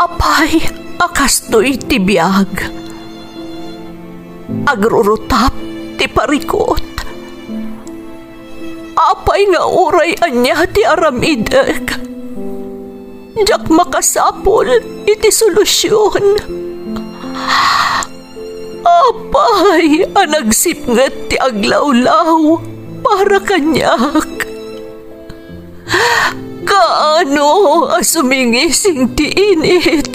Apay, akastoy ti biyag. Agrurutap ti parikot. Apay nga uray anya ti aramidek. Jak makasapol iti solusyon. Apay, anagsipnget ti aglawlaw para kanyak. Kaano asumingising ti init.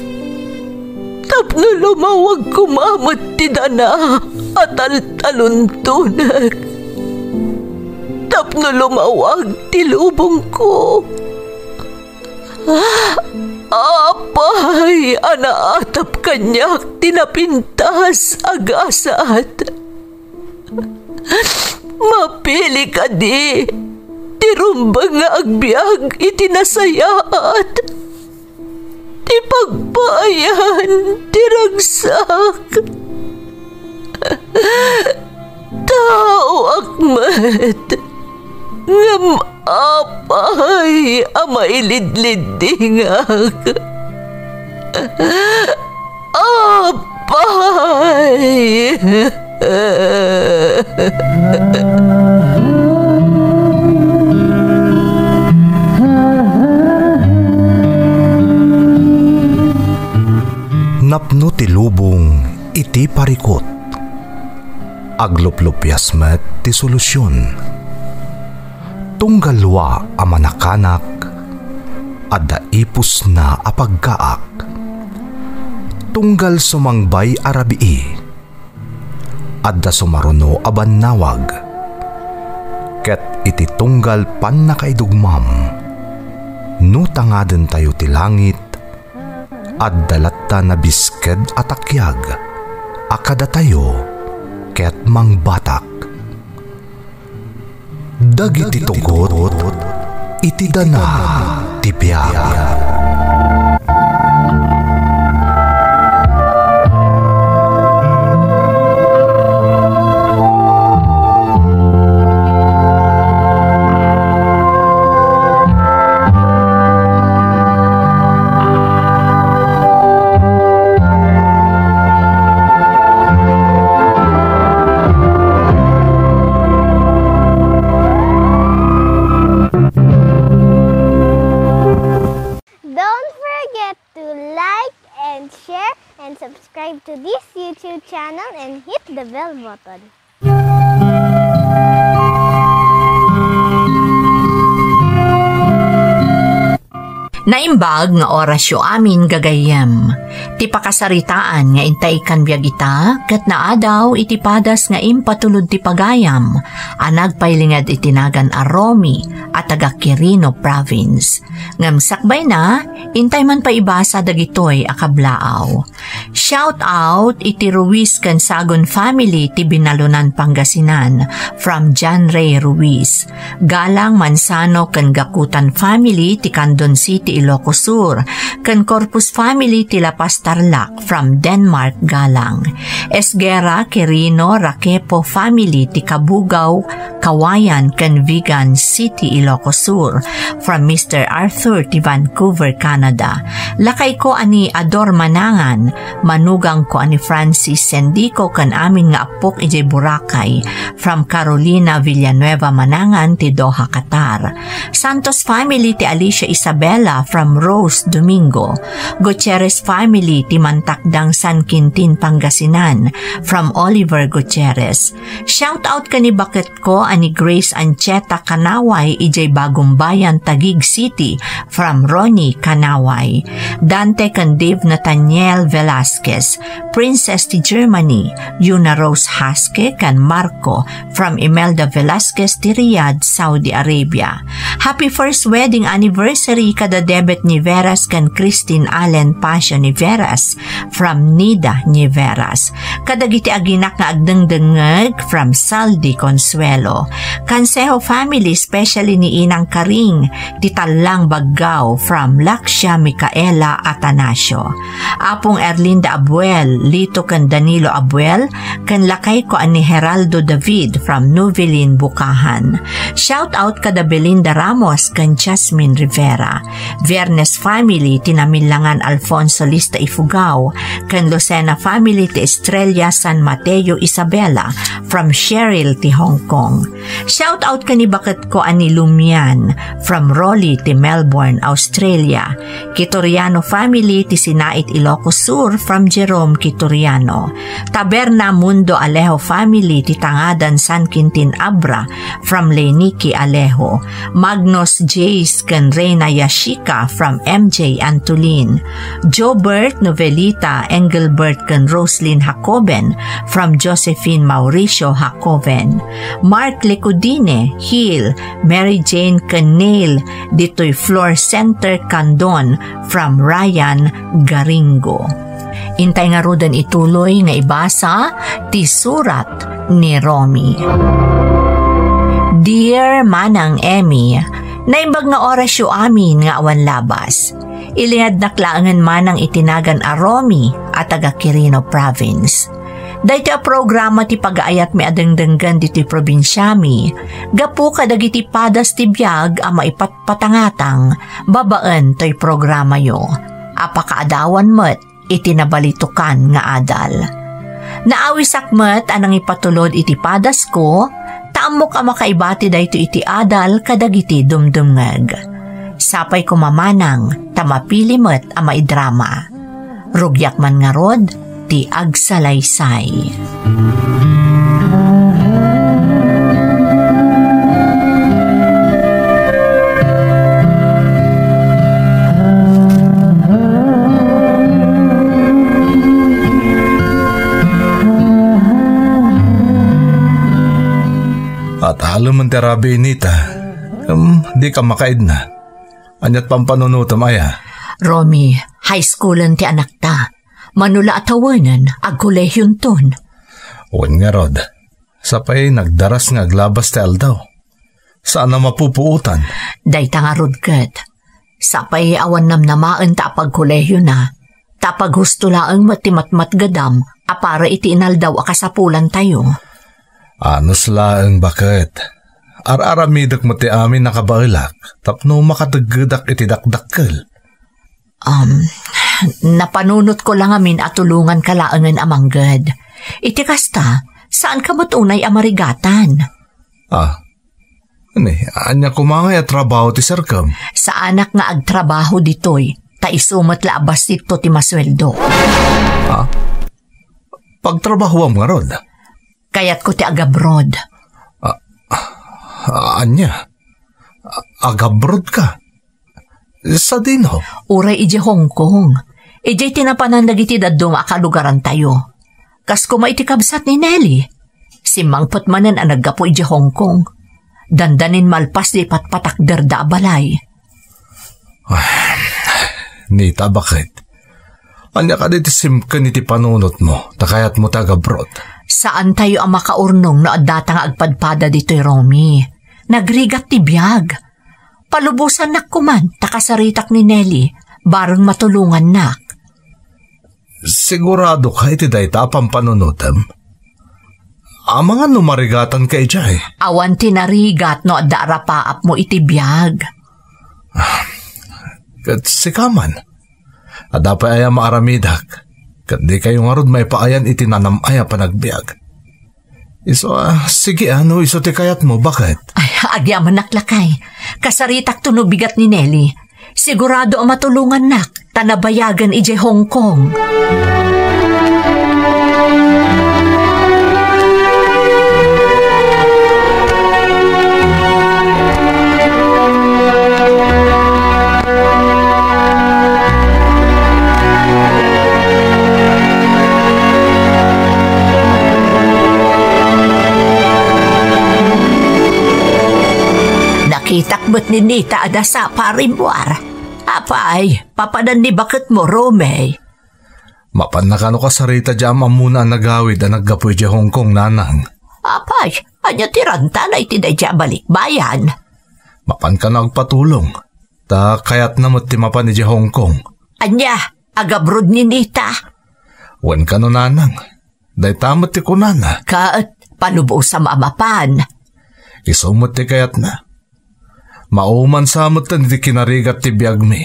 Tapno lumawag kumamot ti dana at taluntunak. Tapno lumawag ti lubong ko. Apay, anaatap kanyak tinapintas agasat. Mapili ka di, tirumbang nga agbyag itinasayaat. Ti pagpayan, tiragsak. Tao akmat, ngam apay, amailidlidingak. Apay. Napno ti lubong iti parikot. Agluplupyas met ti solusyon. Tunggalwa a manakanak adda ipus na apagkaak. Tunggal sumangbay arabii adda sumaruno a bannawag. Ket iti tunggal pan nakaidugmam no tangaden tayo ti langit adda latta na bisked atakyag akada tayo ket mangbatak. Dagiti tugot iti dana ti biag. Subscribe to this YouTube channel and hit the bell button. Naimbag nga orasyo amin gagayem. Ti pakasaritaan nga intay kan biag ita, ket naadaw iti padas nga impatulod ti pagayam, anagpailingad itinagan a Romi at taga Quirino Province. Ngam sakbay na, intay man paibasa dagitoy akablaaw. Shout out iti Ruiz kan Sagon family ti Binalunan Pangasinan from John Ray Ruiz. Galang Mansano kan Gakutan family ti Candon City, Ilocos Sur, kan Corpus family ti La Paz Tarlac from Denmark Galang. Esguera Quirino Raquepo family ti Kabugaw, Kawayan kan Vigan City, Ilocos Sur from Mr. Arthur ti Vancouver, Canada. Lakay ko ani Ador Manangan, manugang ko ani Francis Sendico kan amin nga apok ijay Boracay from Carolina Villanueva Manangan ti Doha, Qatar. Santos family ti Alicia Isabela from Rose Domingo. Gutierrez family ti Mantakdang San Quintin, Pangasinan from Oliver Gutierrez. Shout out kani bakit ko ani Grace Ancheta Kanaway ijay Bagong Bayan, Taguig City from Ronnie Kanaway. Dante kan Dave Nathaniel Velasquez, Princess ti Germany. Yuna Rose Haske kan Marco from Imelda Velasquez ti Riyadh, Saudi Arabia. Happy first wedding anniversary kada Debet Niveras kan Christine Allen Pasio Niveras from Nida Niveras. Kadagiti aginak nga agdengdengeg from Saldi Consuelo. Cansejo family, especially ni Inang Karing ti Talang Baggao from Laksha Micaela Atanasio. Apong Erlinda Abuel, Lito kan Danilo Abuel, kan lakay ko ani Geraldo David from Nuvilin, Bukahan. Shout out kada Belinda Ramos kan Jasmine Rivera. Viernes family ti Namilangan Alfonso Lista Ifugao kan Lucena family ti Estrella San Mateo Isabela from Cheryl ti Hong Kong. Shout out kani baket ko ani Lumian from Rolly ti Melbourne, Australia. Kitoriano family ti Sinait Ilocos Sur from Jerome Kitoriano. Taberna Mundo Alejo family ti Tangadan San Quintin Abra from Leniki Alejo. Magnus Jace kan Reyna Yashika from MJ Antolin. Jobert Novelita Engelbert kan Roslyn Jacoben from Josephine Mauricio Jacoben. Mark Lecudine Hill Mary Jane kan Neil dito'y Floor Center Candon from Ryan Garingo. Intay nga rodan ituloy nga ibasa ti surat ni Romy. Dear Manang Emmy, naimbag nga oras yu amin nga awan labas. Ilihad naklaangan manang itinagan a Romy at taga Quirino Province. Dahil ti a programa ti pag-aayat mi adengdenggan dito'y probinsyami, gapu kadagiti padas ti biyag a maipatpatangatang babaan to'y programa yo. Apakaadawan met itinabalitukan nga adal. Naawisakmet anang ipatulod iti padas ko, taamok a makaibati dayto iti adal kadagiti dumdumngeg. Sapay kumamanang tamapilimet a maidrama. Rugyak man nga rod, ti agsalaysay. At alam man terabi nita, di ka makaid na. Anyat pampanunutam aya. Romy, high schoolan ti anak ta. Manula atawanan, ag kolehyon ton. Uwan nga rod, sapay nagdaras nga aglabas ti aldaw. Saan na mapupuutan? Dayta nga rod ket. Sapay awan namnamaan ta apag kolehyo na. Tapag husto laang matimatmat gadam, apara iti inaldaw akasapulan tayo. Anos laang bakit? Ar-aramidak mo ti amin nakabailak, tapno makataggadak iti dakdakkel. Napanunot ko lang amin at tulungan kalaangan amanggad. Iti kasta, saan ka matunay amarigatan? Anya kumangay at trabaho ti sarkam. Sa anak nga agtrabaho ditoy, ta isumat laabas dito ti masweldo. Pagtrabaho nga rod? Kaya't ko ti agabrod. Anya? Agabrod ka? Sa dino? Uray ije Hong Kong. Ije tinapanan dagiti dadong akalugaran tayo. Kas kuma iti kabsat ni Nelly. Simangpot manan ang naggapo ije Hong Kong. Dandanin malpas di patpatakder da balay. Nita, bakit? Anya ka diti simkan iti panunot mo, takayat mo tagabrod. Saan tayo ang makaurnong na datang agpadpada dito'y Romy? Nagrigat ti biyag. Palubusan nak kuman, takasaritak ni Nelly, barang matulungan nak. Sigurado ka iti dayta pampanunutam? Ang mga numarigatan ka ijay. Awan tinarigat no adarapaap mo iti biyag. Kat sikaman. Adapay aya maaramidak. Kat di kayo nga rod may paayan itinanamaya panagbiag. Sige iso ti kayat mo, bakit? Ay, agyaman naklakay. Kasaritak tuno bigat ni Nelly. Sigurado ang matulungan nak, tanabayagan ije Hong Kong. Itakbot ni Nita adasa parimbuar. Apay, papadan ni bakit mo, Romy? Mapan na kano kasarita diyam amuna nagawid na naggapoy di Hong Kong, nanang. Apay, anya tiranta na itiday dya balikbayan. Mapan ka nagpatulong. Ta kayat na mo ti mapan di Hong Kong. Anya, agabrod ni Nita. Wan ka no, nanang. Day tamot ti kunana. Kaat, panubo sa mamapan. Isumot ti kayat na. Mauman sa amutan iti kinarigat ti biyag mi.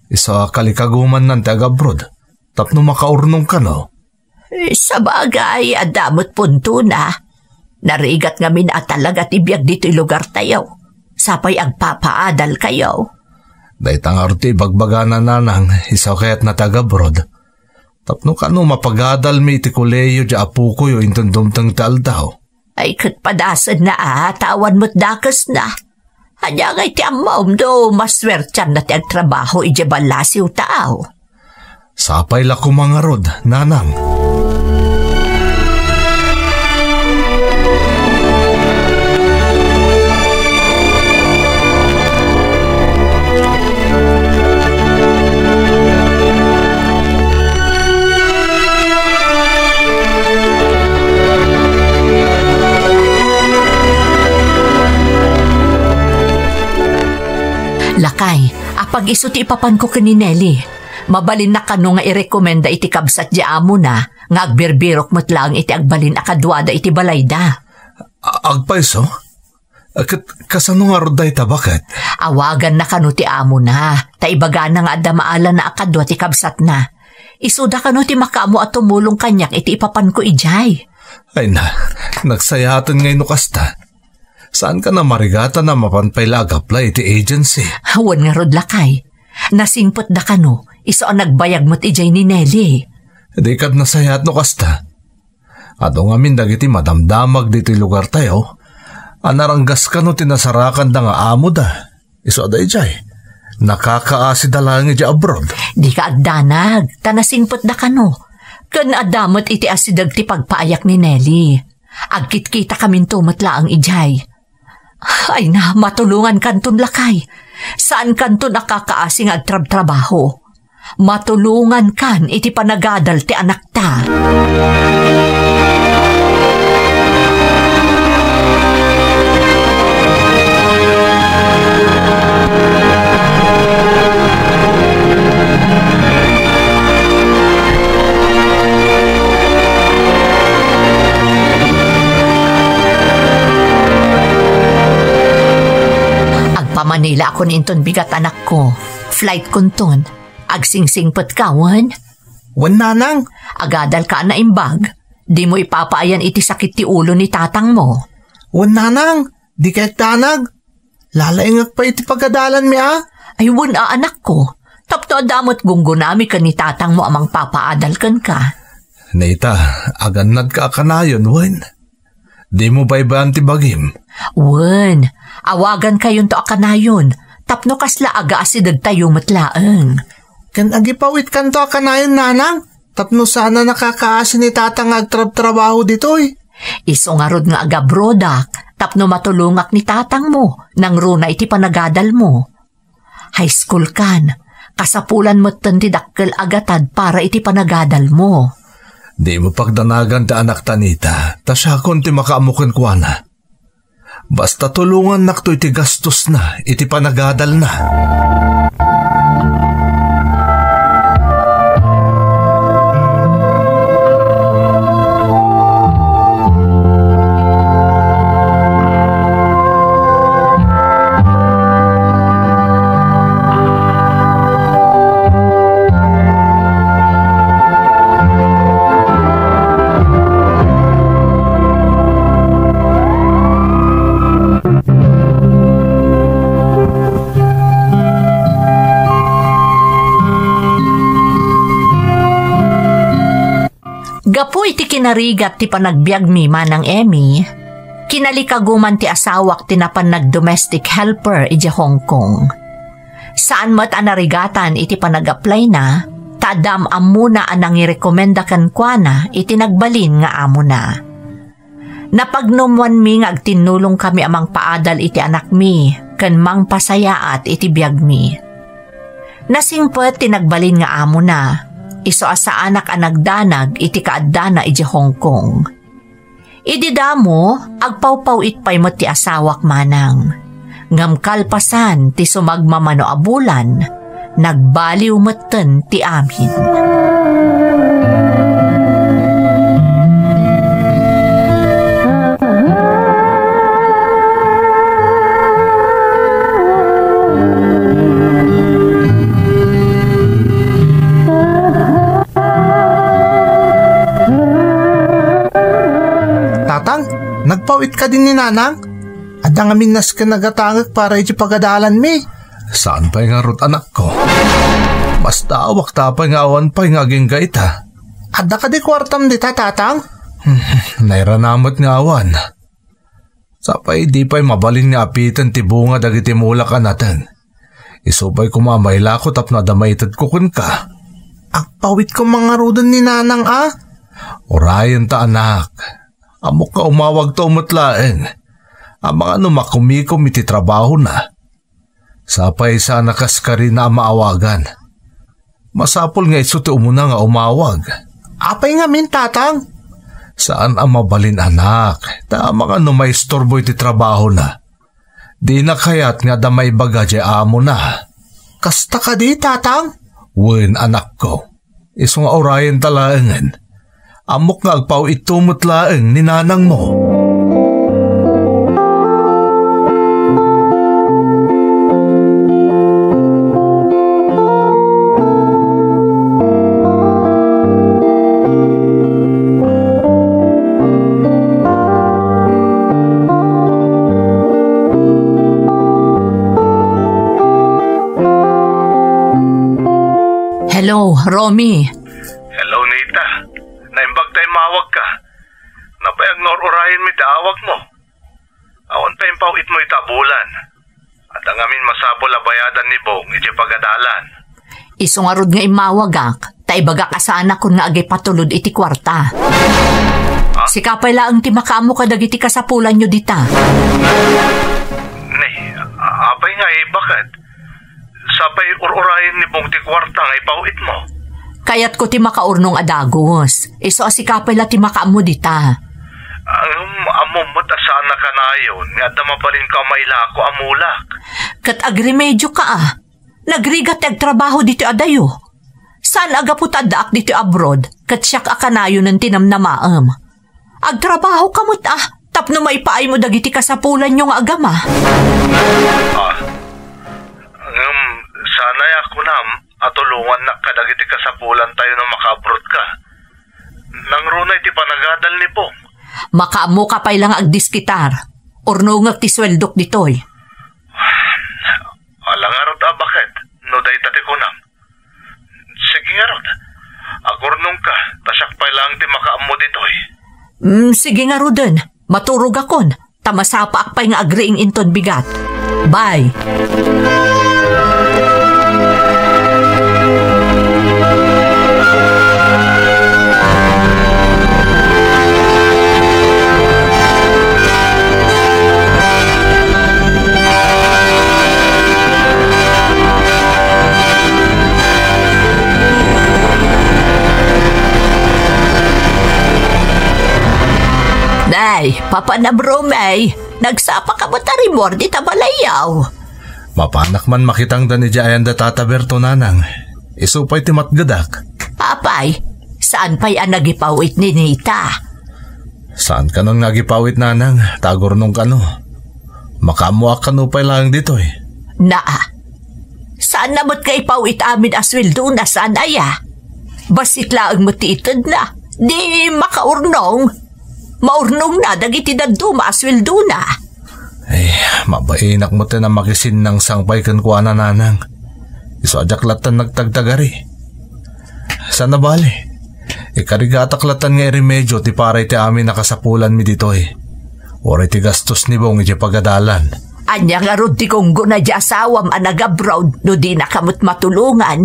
Isa kalikaguman ng taga-abroad. Tapno makaurnong ka no? Sa bagay, adamot punto na. Narigat ngamin at talaga ti biyag dito'y lugar tayo. Sapay agpapaadal kayo. Daitang arti bagbaga na nanang isa kaya't na taga-abroad. Tapno ka no mapagadal mi iti kuleyo di apu ko yung intundumtang taldaw. Ay katpadasan na tawan mo't dakas na. Hanya ngay ti amom do maswertyan na ti agtrabaho ijabalasiw tao. Sapay la ko mga rod, nanang. Lakay, apag iso ti ipapan ko kani Nelly. Mabalin na kano nga irekomenda iti kabsat di amo na, nga agbirbirok mo't lang iti agbalin akadwada iti balayda. Agpaiso? Kasano nga roday ta bakit? Awagan na kano ti amo na, taibaga na nga adamaala na akadwa ti kabsat na. Isuda kano ti makaamo at tumulong kanyak iti ipapan ko ijay. Ay na, nagsayatan ngay nukasta. Saan ka na marigata na mapanpailagapla iti agency? Hawan nga rod lakay. Nasingpot da kano, iso ang nagbayag mo't ijay ni Nelly. Di kad nasayat no kasta. Ato nga min dagiti madamdamag dito lugar tayo. Anaranggas ka no tinasarakan da nga amo da. Iso da ijay. Nakakaasi da lang iti abroad. Di ka agdanag, tanasingpot da kano. Kan adamot iti asidag ti pagpaayak ni Nelly. Agkit-kita kamin tumatla ang ijay. Ay na, matulungan kanton lakay. Saan kanton nakakaasing agtrab-trabaho? Matulungan kan iti panagadal ti anak ta. Manila ako ninton bigat anak ko. Flight kunton. Agsingsingpot kawan. Wan nanang. Agadal ka na imbag. Di mo ipapaayan iti sakit ti ulo ni tatang mo. Wan nanang. Di kayak tanag. Lalaingak pa iti pagadalan mi Ay wan anak ko. Tapto adamot gunggunami ka ni tatang mo amang papaadal kan ka. Nita, aganad ka kanayon, wan. Di mo ba ibaan ti bagim? Wan, awagan kayon to akanayon. Tapno kasla aga asidag tayo matlaang. Kan agipawit kan to akanayon nanang. Tapno sana nakakaasi ni tatang agtrab-trabaho ditoy. Iso nga rod nga aga brodak. Tapno matulungak ni tatang mo. Nang runa iti panagadal mo. High school kan. Kasapulan mo ti dakkel agatad para iti panagadal mo. Di mo pagdanagan ta anak tanita, ta siya konti makaamukin kwa na. Basta tulungan nakto iti gastos na, iti panagadal na. Gapu iti kinarigat ti panagbiag mi manang Emmy, kinalikaguman ti asawak ti napan nag-domestic helper iti Hong Kong. Saan mo't anarigatan iti panag-apply na, tadam amuna anang irekomenda kan kwa na iti nagbalin nga amo na. Napagnumwan mi nga agtinulong kami amang paadal iti anak mi, kan mang pasayaat iti biag mi. Nasingpet ti nagbalin nga amo na, iso asa anak anagdanag iti kaadana iti Hong Kong. Idi damo, agpawpaw itpay mo ti asawak manang. Ngam kalpasan ti sumagmamano abulan, nagbaliw meten ti amin. pawit ka din ni nanang? Ada nga minas ka nagatangag para iti pagadalan mi. Saan pa'y nga rot anak ko? Mas tawak tapay nga awan pa'y nga gaita. Ada ka di kwartam di tatang? Nairanamot nga awan. Sapay di pa'y mabalin nga apitan ti bunga dagiti mulak anatan. Isupay kumamayla ko tap na damaitad ko kun ka. Agpawit ko mga rudan ni nanang Orayan ta anak. Amok ka umawag to umutlaeng. Ang mga makumikom iti trabaho na. Sapay sana kaskari na maawagan. Masapol nga iso ti umuna nga umawag. Apay nga min tatang? Saan ang mabalin anak? Tama nga may istorbo iti trabaho na. Di na kaya't nga damay bagay amo na. Kasta ka di tatang? Wen anak ko. Iso nga orayan talaengan. Amok nga agpaw itumutlaeng ni nanang mo. Hello, Romy. Hello, Nita. Naimbag tayo mawag ka. Napayag nor-orayan mi daawag mo. Awan pa yung pawit mo itabulan. At ang amin masapol abayadan ni Bong iti pagadalan. Isungarod nga imawagak, taibaga ka sana kun nga agay patulod iti kwarta. Si kapay laang ti makamo ka dagiti kasapulan nyo dita. Apay nga bakit? Sapay ur-orayan ni Bong ti kwarta nga ipawit mo. Kayat ko ti makaurnong adagos. Iso asikapay la ti makaamo dita. Amumot asana ka na yun. Nga damabalin ka mailako amulak. Kat agremedyo ka Nagrigat ag trabaho dito adayo. Saan aga putadaak dito abroad? Kat siyak akanayo ng tinamnamaam. Ag trabaho kamot tapno maipaay mo dagiti kasapulan nyo nga agama. Sanay ako atulungan na kadagiti kasapulan tayo na makabrot ka. Nang runay ti panagadal ni Bong. Makaamo ka pay lang agdiskitar. Ornongag ti sweldok ditoy. Alangarot bakit? No day tati ko nam. Sige nga rod. Agurnong ka. Tasyak pay lang ti makaamo ditoy. Sige nga roden. Maturog akon. Tamasapa akpay nga agriing inton bigat. Bye. Day, Papa na Bromay, nagsapa ka mo tarimor di tabalayaw. Mapanak man makitang da ni Jayan da Tata Berto nanang. Isupay ti matgadak. Apay, saan pa'y nagipawit ni Nita? Saan ka nang nagipawit nanang? Tagor nung kano. Makamuak kano pa'y lang dito Saan namot ka ipawit amin aswildo na sanaya? Basit lang mo titid na, di makaurnong. Maurnong na, dagiti daddo maaswildo na. Mabainak mo na makisin ng sangpay kan kuha na nanang. Iso ajaklatan nagtagtagari. Sana bali. Ikarigataklatan nga remedyo ti paray ti amin nakasapulan mi dito Oray ti gastos ni Bong iti pagadalan. Anya nga rod ti konggo na di asawam anag-abroad no di nakamot matulungan.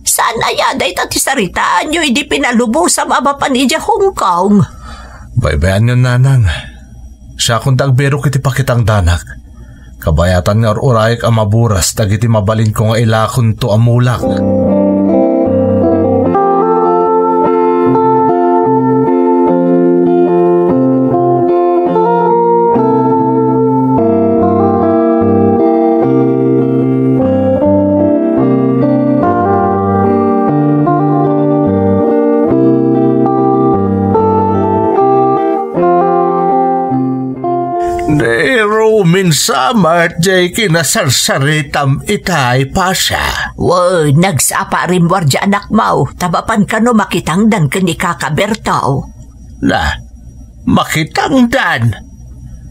Saan ayaday ti saritaan nyo hindi pinalubos sa mabapan ija Hong Kong? Baybayan yun nanang. Siya kung dagbero kiti pakitang danak. Kabayatan nga urayek ang maburas dagiti mabalin ko nga ilakon to amulak. Minsamat jay kinasarsaritam itay pasya. Wow, nagsapa rin wardya anak mau. Tabapan ka no makitangdan kani kakabertaw. Makitangdan?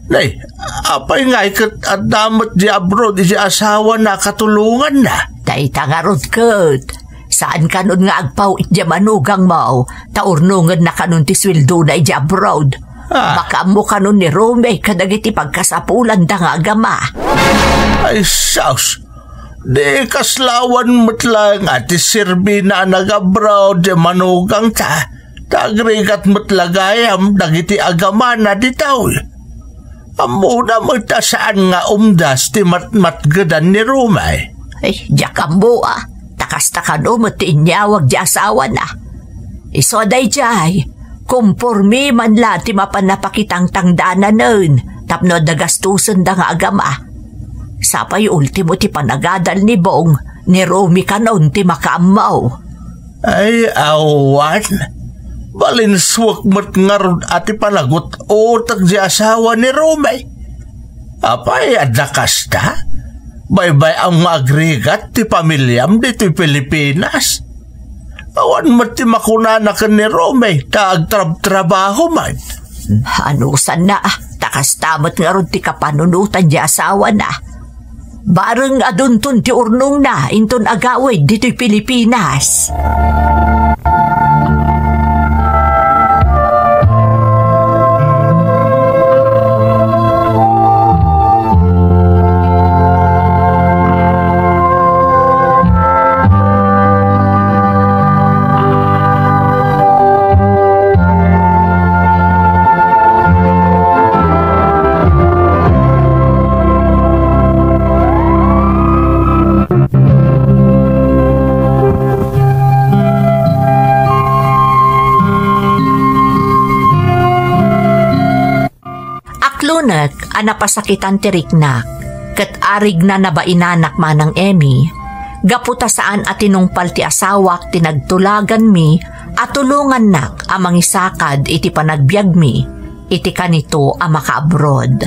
Nay, apay nga ikat at damat di abroad isi asawa na katulungan na. Dayta nga rod kat. Saan ka nun nga agpaw itja manugang mo? Taurnungan na ka nun ti swildo na itja abroad. Baka mo ka nun ni Rome kadagiti pagkasapulan da nga agama. Ay, saus. Di kaslawan mo't lang at isirbi na nag-abroad di manugang ta. Tagrigat mo't lagayam dagiti agama na ditaw. Amuna mo't saan nga umdas ti matmatgadan ni Rome. Ay, diyak mo Takasta ka no mo't inyawag di asawa na. Iso day jay. Kumpormi man la ti mapanapakitang tangdana nun. Tapno dagastusan da nga agama. Sapay ultimo ti panagadal ni Bong. Ni Romy ka nun ti makaamaw. Ay, awan. Balinswak mo't ngarod ati panagot utak di asawa ni Romy. Apay, adakasta? Baybay ang maagrigat ti pamilyam dito Pilipinas. Awan mo ti makunana ka ni Rome, taagtrabaho man. Anusan na, takas tamat nga ron ti kapanunutan di asawa na. Bareng aduntun ti urnong na, inton agawid dito'y Pilipinas. Anapasakitan ti Riknak, ket arig na nabainanak manang Emmy, gaputa saan atinungpal ti asawak tinagtulagan mi at tulungan nak amang isakad iti panagbiag mi, iti kanito ang maka-abroad.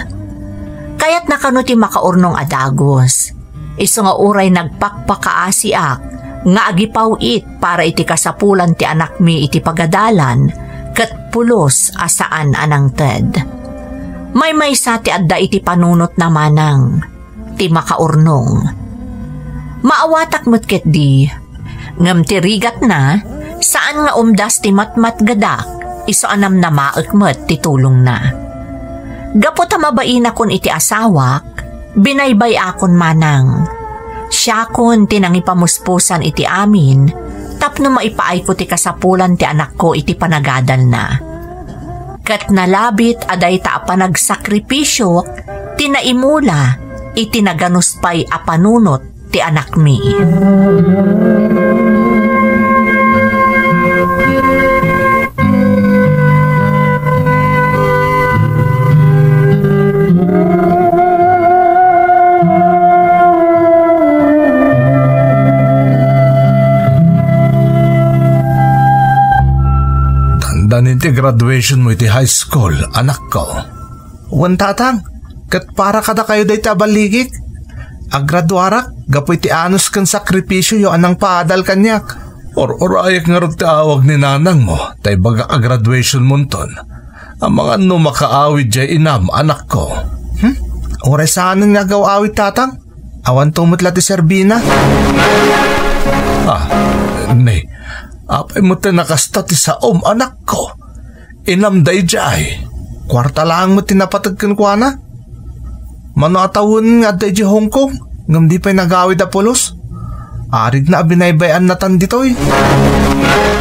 Kaya't nakano ti makaurnong adagos, iso nga uray nagpakpakaasiak, nga agipaw it para iti kasapulan ti anak mi iti pagadalan, ket pulos asaan anang ted. May sa ti adda iti panunot na manang, ti makaurnong. Maawatak mo't ket di, ngam ti rigat na, saan nga umdas ti matmat gadak, iso anam na maek mo't ti tulong na. Gapot mabain akon iti asawak, binaybay akon manang. Siya kon tinangipamuspusan iti amin, tapno maipaay ko ti kasapulan ti anak ko iti panagadal na. Kat nalabit aday ta panagsakripisyo, tinaimula, itinaganuspay apanunot ti anak mi. Danin ti graduation mo iti high school, anak ko. Wan tatang, kat para kada kayo day tabaligik. Agraduarak, gapoy ti anos kan sakripisyo yo anang paadal kanyak. Or-orayak nga rin ti awag ni nanang mo, tay baga ka-graduation mo ton. Ang mga makaawid jay inam, anak ko. Oray saan nga awid tatang? Awan tumutla ti Serbina. Nay. Apay mo ta nakasta ti saom, anak ko. Inam day jay. Kwarta lang mo tinapatagkan ko na. Mano atawon nga day jay Hong Kong. Ngam di pa'y nagawid a pulos. Arig na binaybayan na tan ditoy.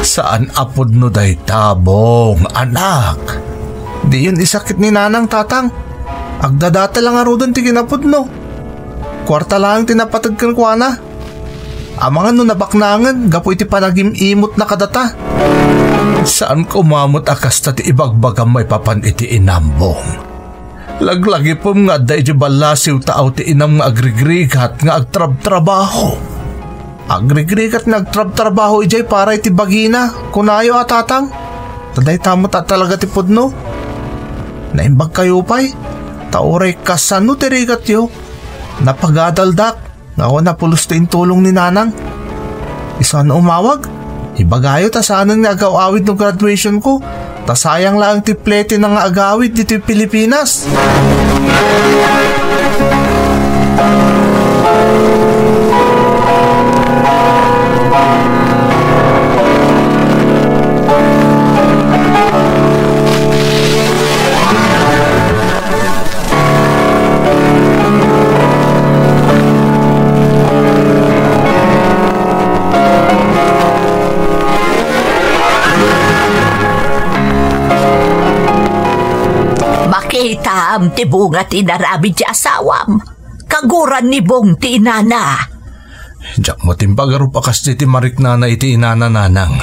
Saan apod no day tabong, anak? Di yun isakit ni nanang tatang. Agdadata lang arodon ti kinapod no. Kwarta lang tinapatagkan ko na. Amangan no nabaknangan, gapoy ti panagimimot na kadata. Saan ko mamot akasta ti ibagbagam may papan iti inambong? Laglagi po nga day di balasiw taaw ti inam nga agrigrigat nga agtrab-trabaho. Agrigrigat nga agtrab-trabaho ijay para iti bagina, kunayo atatang. Taday tamot at talaga ti pudno. Naimbag kayo pa'y, tauray kasano ti rigat yo. Napagadaldak. Ngawa na pulos ti tulong ni nanang. Isa na umawag. Ibagayo ta saan nga agaw-awid ng graduation ko. Tasayang lang ti plete ng agawid dito Pilipinas. Makita am ti bunga ti narami ti asawam. Kaguran ni bong ti inana. Diyak mo timpagarup akas ti mariknana iti inana-nanang.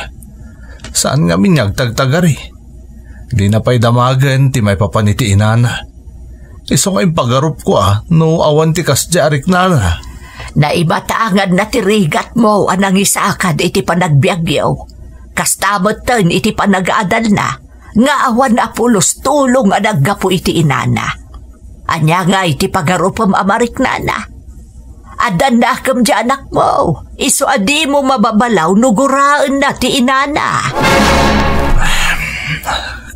Saan nga minyag tagtagari? Di na pa'y damagan ti may papan iti inana. Iso nga impagarup ko no awan ti kas di ariknana. Naibatangan na ti rigat mo anang isakad iti panagbiagyaw. Kastamot ten iti panag-aadal na. Nga awan na pulos tulong anaggapo iti inana. Anya nga iti pagarupam amariknana. Adan na akam di anak mo. Iso adi mo mababalaw nuguraan na ti inana.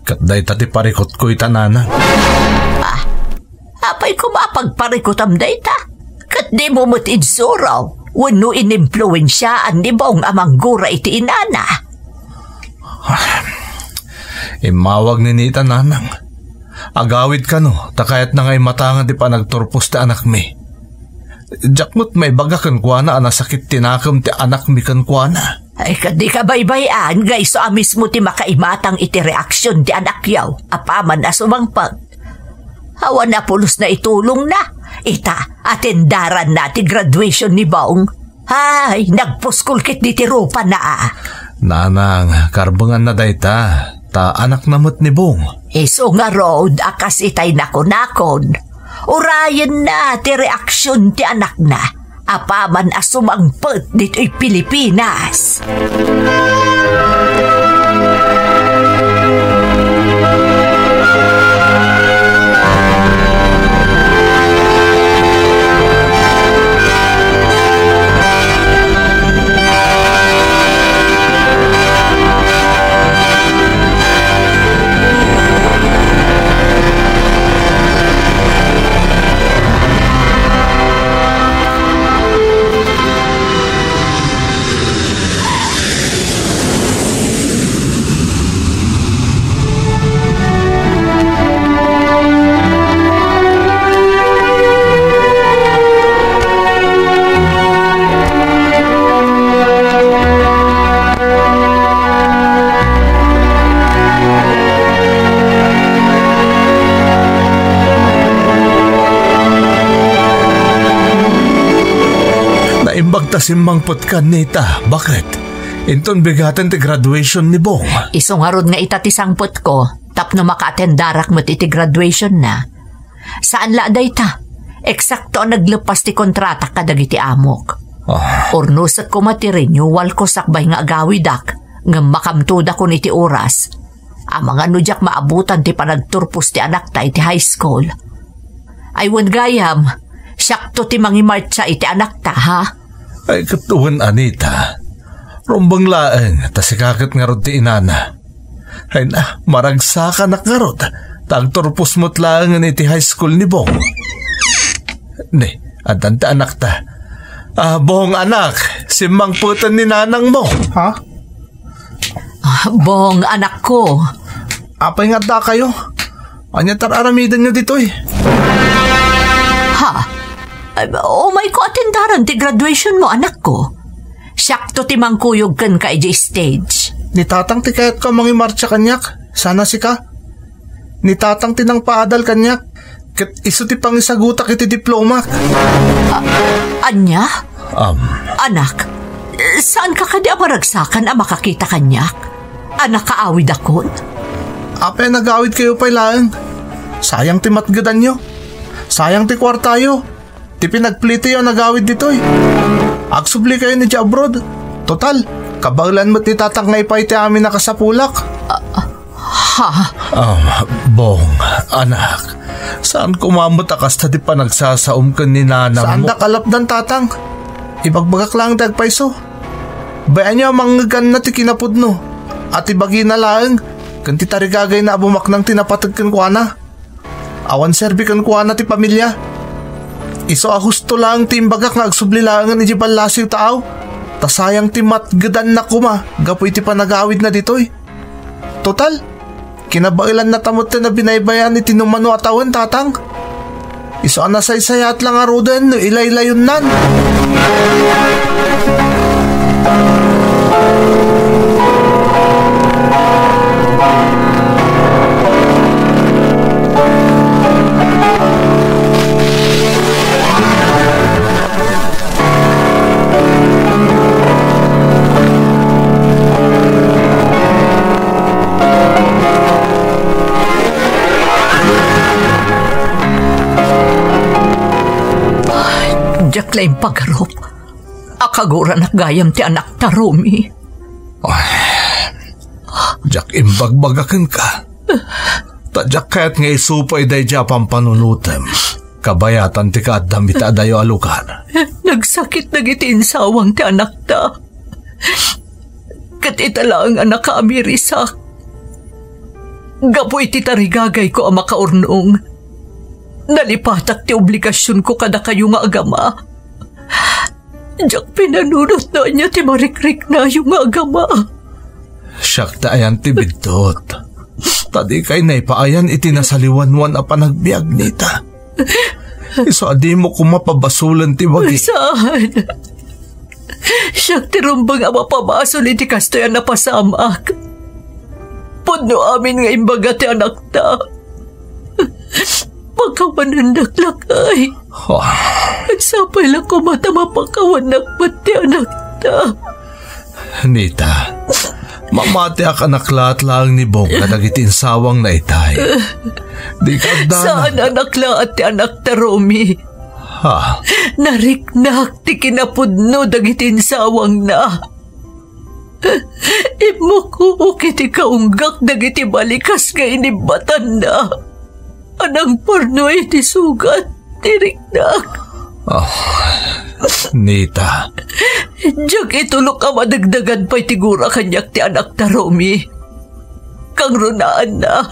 Katday tati parikot ko itanana. Apay ko mapagparikot am dayta. Kat di mo matidsuraw. Wano inimpluensyaan ni bong amang gura iti inana. Imawag ni Nita nanang. Agawid ka no, takayat na nga'y matangan di pa nagturpos ti anak mi. Jakmut may bagakan kwa na anasakit tinakam ti anak mi kan kwa na. Ay kadi ka baybayan, guys, so amis mo ti makaimatang iti reaksyon ti anak yaw. Apaman na sumangpag. Hawa na pulos na itulong na. Ita, atendaran na ti graduation ni Bong. Ay, nagpuskulkit di ti rupa na. Nanang, karbangan na dayta. Ta anak namot ni Bong. Iso nga road akas itay nakon-nakon. Urayan na ti reaksyon ti anak na. Apaman asumangpet dito'y Pilipinas. Bagtasimbangpot ka, Nita. Bakit? Inton bigatan ti graduation ni Bong. Iso nga rod nga itatisangpot ko, tapno maka-atendarak mo't iti graduation na. Saan la dayta? Eksakto ang naglepas ti kontrata kadag iti amok. Ornusat ko mati-renewal ko sakbay nga agawidak, nga makamtuda ko niti oras. Ang mga nudyak maabutan ti panagturpos ti anak ta iti high school. Ay wan gayam, syakto ti mangimartsa iti anak ta, ha? Ay katuwan, Anita. Rumbang laeng, tasikakat nga rod ti inana. Ay na, maragsakan na nga rod. Tagturpos mo't laengan iti high school ni Bong. Ne, adan ti anak ta. Bong anak, simangputan ni nanang mo. Ha? Bong anak ko. Apay nga da kayo. Anya tararamidan nyo dito'y. Ha? Oh my ko, atendaran ti graduation mo, anak ko. Syakto ti mangkuyog kan ka iji stage. Ni tatang ti kayat ka mangimarcha kanyak. Sana si ka. Ni tatang ti nang paadal kanyak. Kat iso ti pangisagutak iti diploma. Anya? Anak, saan ka kadi amaragsakan ang makakita kanyak? Anak kaawid akon? Apay nag-awid kayo pa'y laeng. Sayang ti matgadan nyo. Sayang ti kwartayo. Ti pinagplito yung nag-awid dito'y. Agsubli kayo ni abroad. Total, kabaglan mo't ni tatang na ipay ti amin nakasapulak. Bong, anak, saan kumamot akas na di pa nagsasaum ka ni nanang Saan mo? da kalapdan tatang? Ibagbagak lang tagpaiso. Bayan niya manggagan na ti kinapudno. At ibagi na lang, kan ti tarigagay na abumak nang tinapatag kan kuana. Awan serbi kan kuana ti pamilya. Iso husto lang ti imbagak nga agsublilangan ni Jibalasiw taaw. Tasayang ti matgadan na kuma, gapoy ti panagawid na ditoy. Total, kinabailan na tamot na binaybayan ni tinumano atawan tatang. Iso anasaysayat lang arudan no ilay-layon nan. Diyak laing pagharop. Akagura nakgayam ti anak ta, Romy. Diyak imbagbagakan ka. Tadyak kaya't nga isupay day diya pampanunutem. Kabayatan ti kaadam ita dayo alukan. Nagsakit na gitiinsawang ti anak ta. Kat ita lang anak ka amirisak. Gapoy ti tarigagay ko ang makaurnong. Nalipatak ti obligasyon ko kada kayo nga agama. Diyak pinanunot na niya ti marikrik na yung agama. Siyak ta ayan ti bidtot. Tadi kay naipaayan iti nasaliwanwan a panagbiag nita. Iso adi mo kumapabasulan ti wagi. Saan? Siyak ti rumbang ama pabasol iti kastoyan na pasamak. Puno amin nga imbaga ti anak ta. Pagkawanan naklakay. Nagsapay lang ko mata mapakawanak pati anak ta. Nita, mamati ak anaklat lang ni Bong na nagitinsawang na itay. Di ka dana. Saan anaklat ti anak ta, Romy? Ha? Nariknak ti kinapudno dagitinsawang na. Imo ko kiti kaunggak dagiti balikas nga inibatan na. Anang porno iti sugat, tiriknak. Nita. Diyak itulok ka madagdagan pa'y tigura kanyak ti anak ta, Romy. Kang runaan na.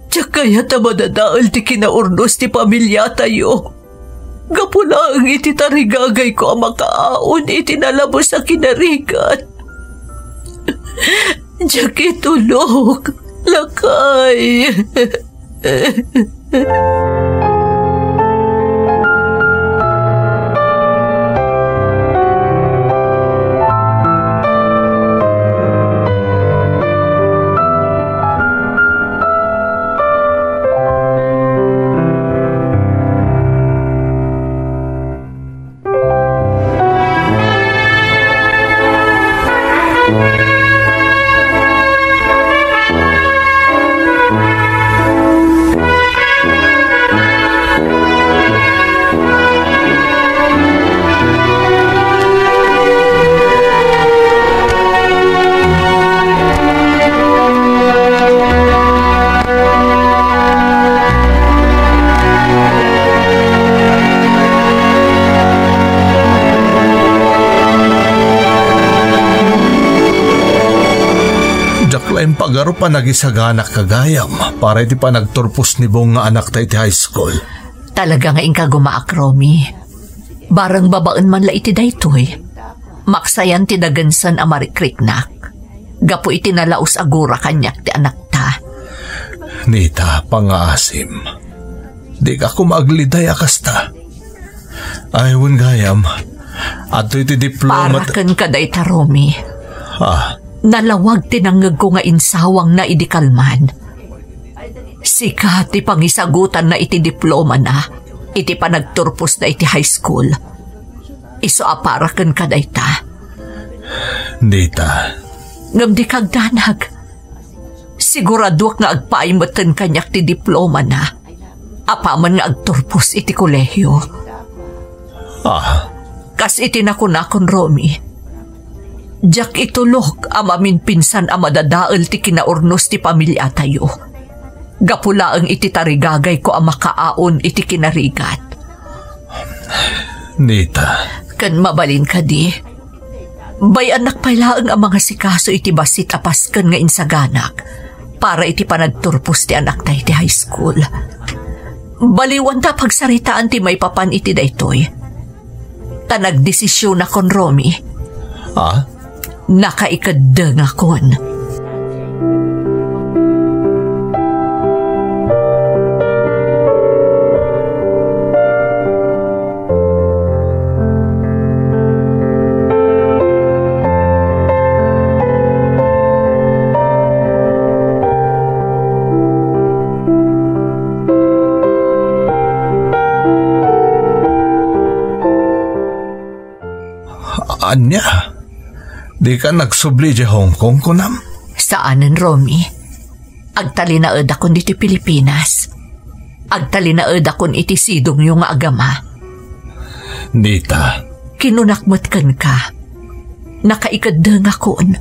Diyak kaya ta madadaal ti kinaurnos ti pamilya tayo. Gapula ang iti tarigagay ko ang makaaon iti nalabos sa kinarigat. Diyak itulok, lakay. Lain pagaro pa nagisaganak kagayam para iti pa nagturpos ni Bong nga anak tayo iti high school. Talaga nga ingka gumaak, Romy. Barang babaan man la iti daytoy. Maksayan ti dagansan a marikriknak. Gapo iti nalaos agura kanyak ti anak ta. Nita, pangaasim. Di ka kumagliday akasta. Aywan gayam. Ato iti diploma. Parakan ka day ta, Romy. Nalawag tinangag ko nga insawang na idikalman. Sikat ti pangisagutan na iti diploma na, iti panagturpos na iti high school. Iso aparakan ka dayta. Nita. Ngam di kagdanag. Siguraduak nga agpaimatan kanyak ti diploma na. Apaman nga agturpos iti kolehyo. Kas iti nakunakon, Romy. Diyak itulok amamin pinsan a madadaal ti kinaurnos ti pamilya tayo. Gapula ang iti tarigagay ko ang makaaon iti kinarigat. Nita. Kan mabalin ka di. Bay anak pailaang ang mga sikaso iti basit apaskan nga insaganak. para iti panagturpos ti anak tayo ti high school. Baliwan ta pagsaritaan ti may papan iti daytoy. Ta nagdesisyon na kon Romy. Nakaikadeng akon. Anya, di ka nagsubli di Hong Kong kunam? Saanan, Romy? Agtalinaed akon diti Pilipinas. Agtalinaed akon iti sidong yung agama. Nita. Kinunakmat kan ka. Nakaikadeng akon.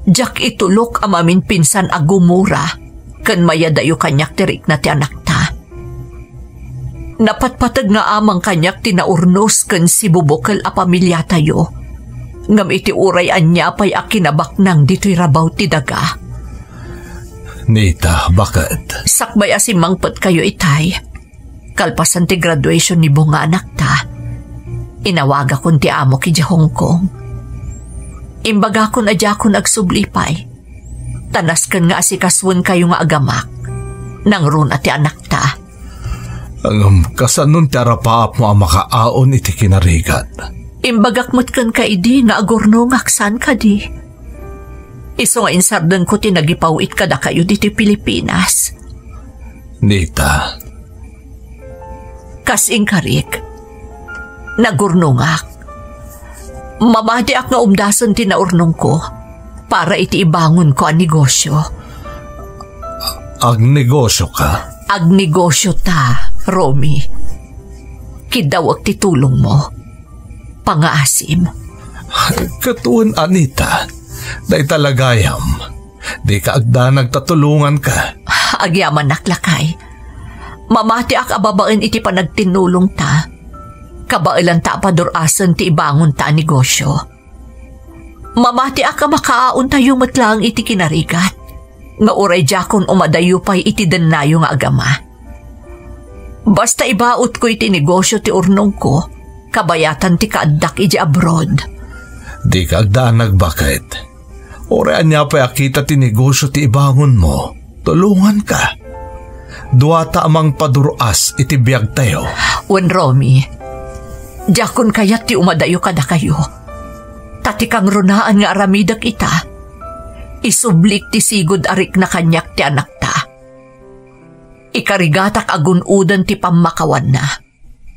Jak itulok amamin pinsan agumura kan mayadayo kanyak tirik na ti anak ta. Napatpatag nga amang kanyak tinaurnos kan si bubukal a pamilya tayo. Ngam iti uray anya pa'y akinabak nang dito'y rabaw ti daga. Nita, bakit? Sakbay asimangpot kayo itay. Kalpasan ti graduation ni bunga anak ta. Inawaga kon ti amo ki Hong Kong. Imbaga kon adya kon agsublipay. Tanas kan nga asikaswan kayo nga agamak. Nang run at ti anak ta. Ang kasanon ti arapaap mo ang makaaon iti kinarigat. Imbagakmat kan ka idi nga agorno ngaksan ka di. Iso nga insardan ko tinagipawit kada kayo dito Pilipinas. Nita. Kasing karik. Nagurno ngak. Mamadi ak nga umdasan tinaurnong ko para iti ibangon ko ang negosyo. Ag negosyo ka? Ag negosyo ta, Romy. Kidawag titulong mo. Pangaasim. Katuan, Anita. Day talagayam. Di ka agda nagtatulungan ka. Agyaman naklakay. Mamati ak ababaen iti panagtinulong ta. Kabailan ta padurasan ti ibangon ta negosyo. Mamati ak makaaon tayo matlang iti kinarigat. Nga uray jakon umadayo pa'y iti danayo nga agama. Basta ibaot ko iti negosyo ti urnong ko, kabayatan ti kaadak iti abroad. Di ka agdaan nagbakit. Orean niya pa'y akita ti negosyo ti ibangon mo. Tulungan ka. Duwata amang paduruas iti biyag tayo. Wen Romy, jakon kayat ti umadayo kada kayo. Tati kang runaan nga aramidak ita. Isublik ti sigod arik na kanyak ti anak ta. Ikarigatak agunudan ti pamakawan na.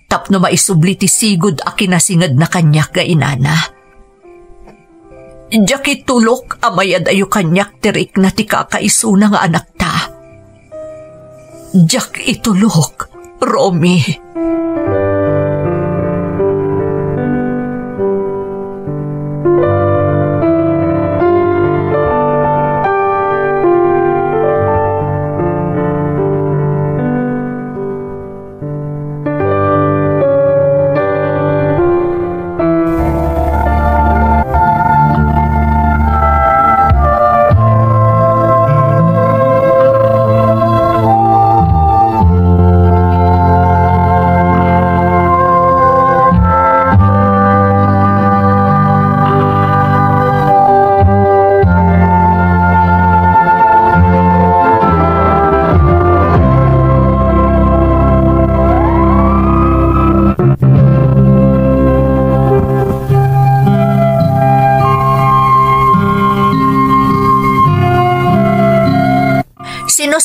Tapno maisubli ti sigod a kinasingad na kanyak ga inana. Jakit tulok amayad ayo kanyak tirik na ti kakaisuna nga anak ta. Jak itulok, Romy.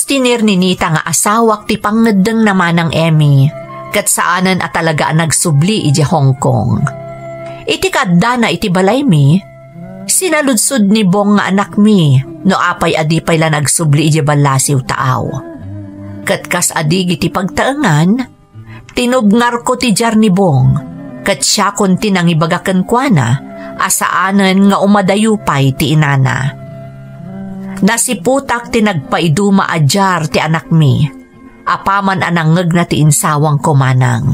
Tinir ni Nita nga asawak ti pangnedeng naman ng Emmy, kat saanan at talaga nagsubli iti Hong Kong. Iti kadda na iti balay mi, sinaludsod ni Bong nga anak mi, no apay adipay la nagsubli iti balasiw taaw. Kat kas adig iti pagtaengan, tinubngar ko ti jar ni Bong, kat siya kon tinangibagakan kwa na, asaanan nga umadayupay ti inana. Nasiputak tinagpaiduma ajar ti anak mi, apaman anangeg na ti insawang kumanang.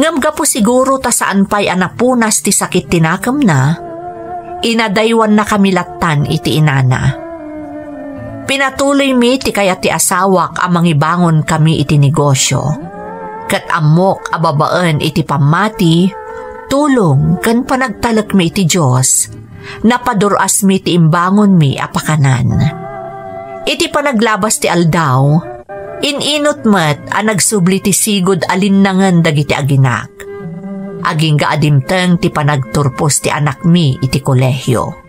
Ngam gapo siguro ta saan pa'y anapunas ti sakit tinakam na, inadaywan na kamilatan iti inana. Pinatuloy mi ti kaya ti asawak ang mangibangon kami iti negosyo. Kat amok ababaan iti pamati, tulong kan panagtalak mi iti Diyos, napaduras mi ti imbangon mi apakanan. Iti panaglabas ti aldaw, ininot met ang nagsubli ti sigod alinnangan dagiti aginak. Aging gaadimteng ti panagturpos ti anak mi iti kolehyo.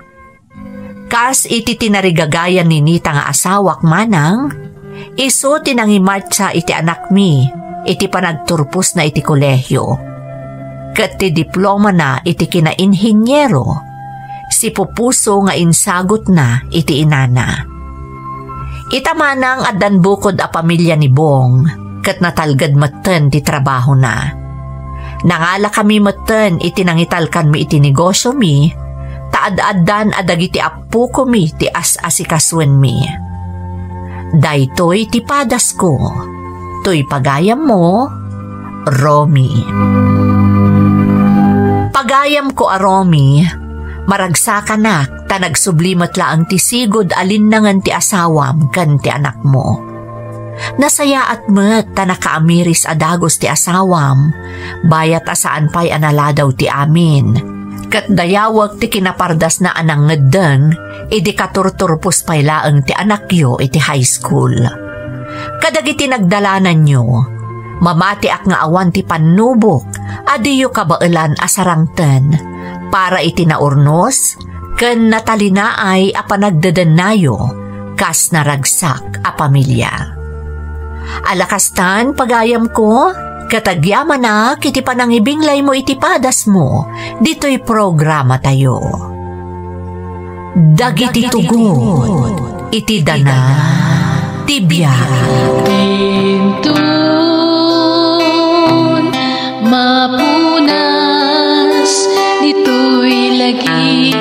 Kas iti tinarigagayan ni Nita nga asawak manang, iso tinangimartsa iti anak mi, iti panagturpos na iti kolehyo. Kat ti diploma na iti kinainhinyero, si pupuso nga insagot na iti inana. Ita manang addan bukod a pamilya ni Bong, kat natalgad maten ti trabaho na. Nangala kami maten iti nangitalkan mi iti negosyo mi, taad-addan adagiti apu ko mi ti as-asikaswen mi. Daytoy ti padas ko, to'y pagayam mo, Romy. Pagayam ko a Romy, maragsakan ta nagsublimat laang ti sigod alinnangan ti asawam kan ti anak mo. Nasaya at met ta nakaamiris adagos ti asawam, bayat asaan pa'y analadaw ti amin. Kat dayawag ti kinapardas na anang ngedeng, idi katurturpos paylaeng ti anakyo iti high school. Kadagiti nagdalanan nyo, mamati ak nga awan ti panubok, adiyo kabailan asarangten, para iti naurnos, ken natalinaay a panagdedenayo, kas naragsak a pamilya. Alakastan pagayam ko, katagyaman na kiti panangibinglay mo iti padas mo, dito'y programa tayo. Dagiti tugon, iti dana, tibiyay. Tintun, mapunas, dito'y lagi.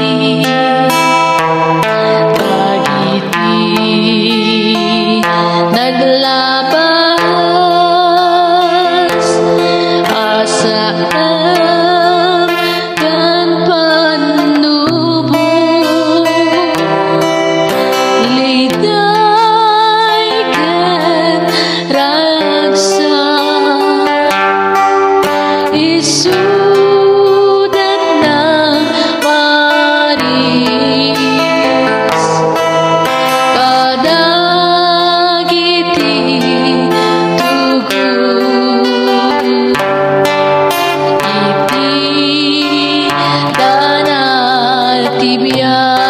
Dagiti, naglabas, Tibia.